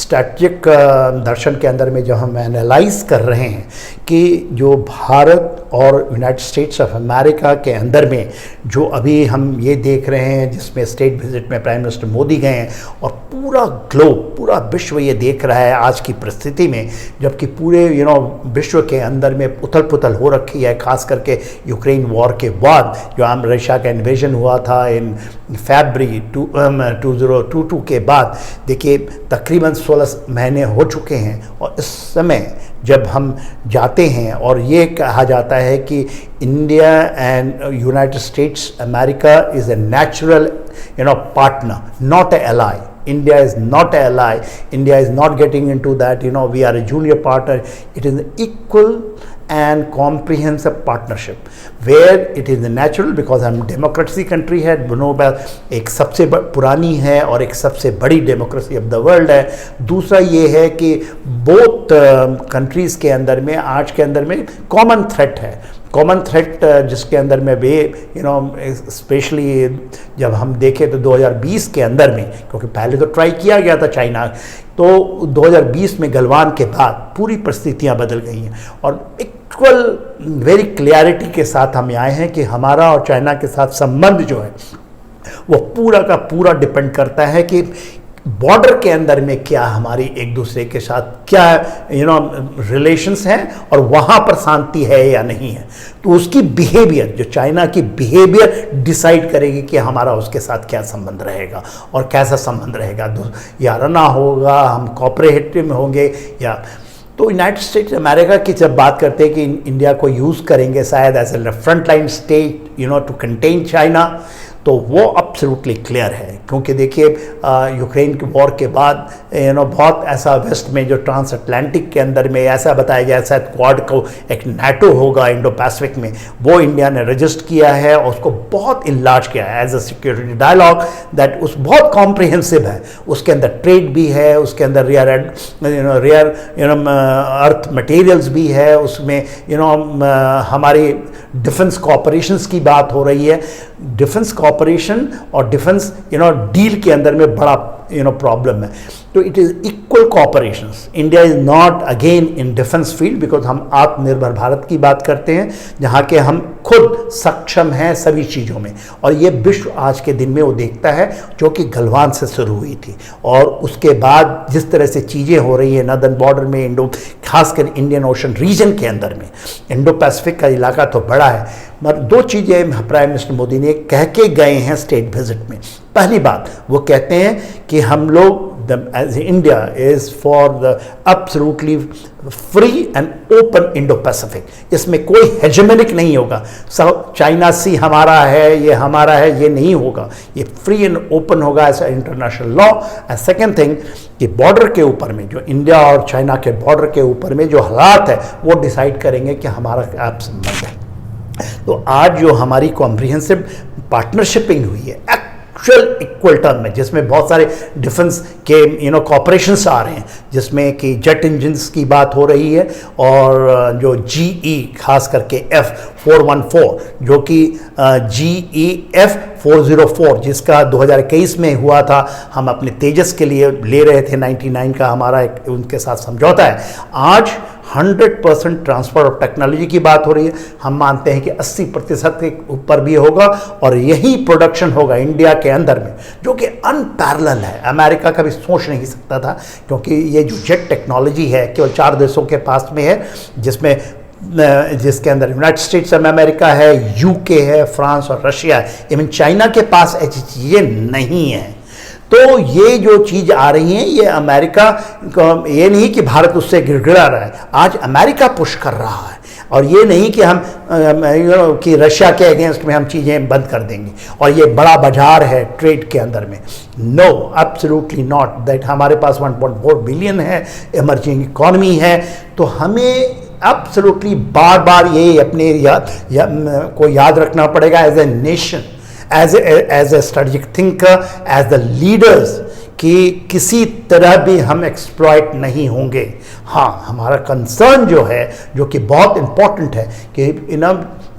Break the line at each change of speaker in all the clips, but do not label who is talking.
Strategic दर्शन के अंदर में जो हम एनालाइज कर रहे हैं कि जो भारत और यूनाइटेड स्टेट्स ऑफ अमेरिका के अंदर में जो अभी हम ये देख रहे हैं, जिसमें स्टेट विजिट में प्राइम मिनिस्टर मोदी गए हैं और पूरा ग्लोब, पूरा विश्व ये देख रहा है आज की परिस्थिति में, जबकि पूरे विश्व के अंदर में उथल पुथल हो रखी है, खास करके यूक्रेन वॉर के बाद जो रशिया का इन्वेजन हुआ था इन फरवरी 2022 के बाद। देखिए तकरीबन 16 महीने हो चुके हैं और इस समय जब हम जाते हैं और ये कहा जाता है कि India and United states America is a natural partner, not an ally. India is not an ally. India is not getting into that, we are a junior partner. It is an equal and comprehensive partnership where it is natural because हम democracy country है, एक सबसे पुरानी है और एक सबसे बड़ी डेमोक्रेसी ऑफ द वर्ल्ड है। दूसरा ये है कि बोथ कंट्रीज़ के अंदर में आज के अंदर में कॉमन थ्रेट है, कॉमन थ्रेट जिसके अंदर में वे स्पेशली जब हम देखें तो 2020 के अंदर में, क्योंकि पहले तो ट्राई किया गया था चाइना, तो 2020 में गलवान के बाद पूरी परिस्थितियां बदल गई हैं और इक्वल वेरी क्लियरिटी के साथ हम आए हैं कि हमारा और चाइना के साथ संबंध जो है वो पूरा का पूरा डिपेंड करता है कि बॉर्डर के अंदर में क्या हमारी एक दूसरे के साथ क्या रिलेशंस हैं और वहाँ पर शांति है या नहीं है। तो उसकी बिहेवियर, जो चाइना की बिहेवियर डिसाइड करेगी कि हमारा उसके साथ क्या संबंध रहेगा और कैसा संबंध रहेगा, याराना होगा, हम कोऑपरेटिव में होंगे या। तो यूनाइटेड स्टेट्स अमेरिका की जब बात करते हैं कि इंडिया को यूज़ करेंगे शायद as a front line state to contain China, तो वो एब्सोल्युटली क्लियर है। क्योंकि देखिए यूक्रेन के वॉर के बाद बहुत ऐसा वेस्ट में जो ट्रांस अटलांटिक के अंदर में ऐसा बताया गया शायद क्वाड को एक नाटो होगा इंडो पैसिफिक में, वो इंडिया ने रजिस्ट किया है और उसको बहुत इनलार्ज किया है as a security dialogue that उस बहुत कॉम्प्रिहेंसिव है। उसके अंदर ट्रेड भी है, उसके अंदर रेयर अर्थ मटेरियल्स भी है, उसमें हमारी डिफेंस कॉपरेशंस की बात हो रही है। डिफेंस कॉपरेशन और डिफेंस डील के अंदर में बड़ा प्रॉब्लम है। तो it is equal cooperations. India is not again in defence field because हम आत्मनिर्भर भारत की बात करते हैं जहाँ के हम खुद सक्षम हैं सभी चीज़ों में, और ये विश्व आज के दिन में वो देखता है जो कि गलवान से शुरू हुई थी और उसके बाद जिस तरह से चीज़ें हो रही है नॉर्दर्न बॉर्डर में, खासकर इंडियन ओशन रीजन के अंदर में, इंडो पैसिफिक का इलाका तो बड़ा है। मगर दो चीज़ें प्राइम मिनिस्टर मोदी ने कह के गए हैं स्टेट विजिट में। पहली बात वो कहते हैं कि हम लोग as India is for the absolutely free and open Indo-Pacific, इसमें कोई हेजेमनिक नहीं होगा, सब चाइना सी हमारा है, ये हमारा है, ये नहीं होगा, ये फ्री एंड ओपन होगा ऐसा international law. And second thing कि बॉर्डर के ऊपर में जो इंडिया और चाइना के बॉर्डर के ऊपर में जो हालात है वो डिसाइड करेंगे कि हमारा क्या संबंध है। तो आज जो हमारी कॉम्प्रिहेंसिव पार्टनरशिपिंग हुई है एक्चुअल इक्वल टर्म में, जिसमें बहुत सारे डिफेंस के कॉपरेशंस आ रहे हैं, जिसमें कि जेट इंजन्स की बात हो रही है और जो GE खास करके F414 जो कि GE F404 जिसका 2021 में हुआ था, हम अपने तेजस के लिए ले रहे थे 99 का हमारा एक उनके साथ समझौता है। आज 100% ट्रांसफर ऑफ टेक्नोलॉजी की बात हो रही है। हम मानते हैं कि 80% के ऊपर भी होगा और यही प्रोडक्शन होगा इंडिया के अंदर में, जो कि अनपैरेलल है। अमेरिका का भी सोच नहीं सकता था, क्योंकि ये जो जेट टेक्नोलॉजी है केवल 4 देशों के पास में है, जिसके अंदर यूनाइटेड स्टेट्स ऑफ अमेरिका है, UK है, फ्रांस और रशिया है। इवन चाइना के पास ऐसी चीज़ें नहीं हैं। तो ये जो चीज़ आ रही है ये अमेरिका, ये नहीं कि भारत उससे गिड़गिड़ा रहा है, आज अमेरिका पुश कर रहा है। और ये नहीं कि हम कि रशिया के अगेंस्ट में हम चीज़ें बंद कर देंगे और ये बड़ा बाजार है ट्रेड के अंदर में। No, absolutely not that. हमारे पास 1.4 बिलियन है, इमर्जिंग इकॉनमी है, तो हमें एब्सोल्युटली बार बार ये अपने को याद रखना पड़ेगा as a nation, as a strategic thinker, as the leaders, कि किसी तरह भी हम एक्सप्लॉइट नहीं होंगे। हाँ, हमारा कंसर्न जो है, जो कि बहुत इंपॉर्टेंट है कि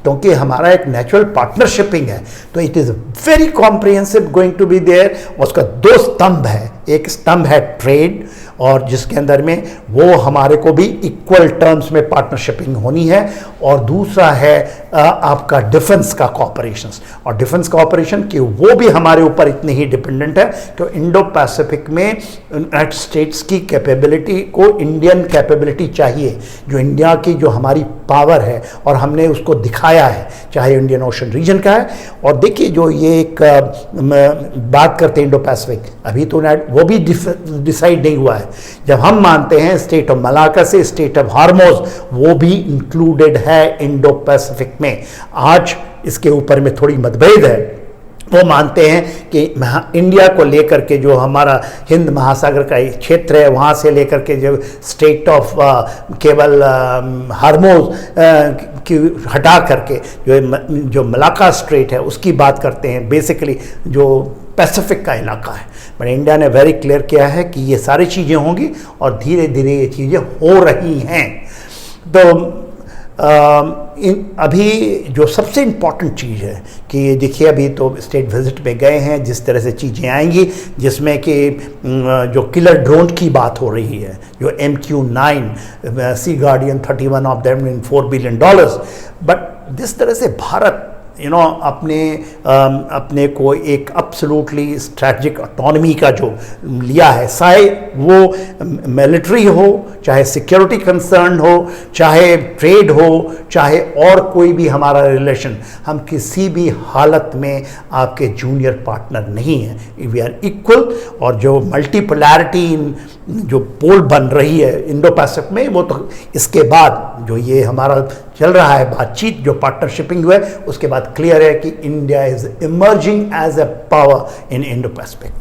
क्योंकि हमारा एक नेचुरल पार्टनरशिपिंग है, तो it is very comprehensive going to be there. उसका 2 स्तंभ है, एक स्तंभ है ट्रेड और जिसके अंदर में वो हमारे को भी इक्वल टर्म्स में पार्टनरशिपिंग होनी है। और दूसरा है आपका डिफेंस का कॉपरेशन, और डिफेंस कॉपरेशन कि वो भी हमारे ऊपर इतने ही डिपेंडेंट है कि इंडो पैसिफिक में यूनाइटेड स्टेट्स की कैपेबिलिटी को इंडियन कैपेबिलिटी चाहिए, जो इंडिया की जो हमारी पावर है और हमने उसको दिखाया है, चाहे इंडियन ओशन रीजन का है। और देखिए जो ये एक बात करते हैं इंडो पैसिफिक, अभी तो वो भी डिसाइड नहीं हुआ है। जब हम मानते हैं स्टेट ऑफ मलाका से स्टेट ऑफ हार्मोज, वो भी इंक्लूडेड है इंडो पैसिफिक में। आज इसके ऊपर में थोड़ी मतभेद है। वो मानते हैं कि इंडिया को लेकर के जो हमारा हिंद महासागर का क्षेत्र है, वहाँ से लेकर के जो स्टेट ऑफ केवल हार्मोज की हटा करके जो मलाका स्ट्रेट है उसकी बात करते हैं, बेसिकली जो पैसिफिक का इलाका है। बट इंडिया ने वेरी क्लियर किया है कि ये सारी चीज़ें होंगी और धीरे धीरे ये चीज़ें हो रही हैं। तो अभी जो सबसे इम्पॉर्टेंट चीज़ है कि देखिए अभी तो स्टेट विजिट पे गए हैं, जिस तरह से चीज़ें आएंगी, जिसमें कि जो किलर ड्रोन की बात हो रही है, जो MQ-9 sea guardian 31 of them in $4 billion. But जिस तरह से भारत अपने को एक एब्सोल्युटली स्ट्रैटेजिक ऑटोनॉमी का जो लिया है, चाहे वो मिलिट्री हो, चाहे सिक्योरिटी कंसर्न हो, चाहे ट्रेड हो, चाहे और कोई भी हमारा रिलेशन, हम किसी भी हालत में आपके जूनियर पार्टनर नहीं हैं। We are equal. और जो मल्टीपोलैरिटी जो पोल बन रही है इंडो पैसिफिक में, वो तो इसके बाद जो ये हमारा चल रहा है बातचीत, जो पार्टनरशिपिंग हुआ है, उसके बाद क्लियर है कि India is emerging as a power in Indo Pacific.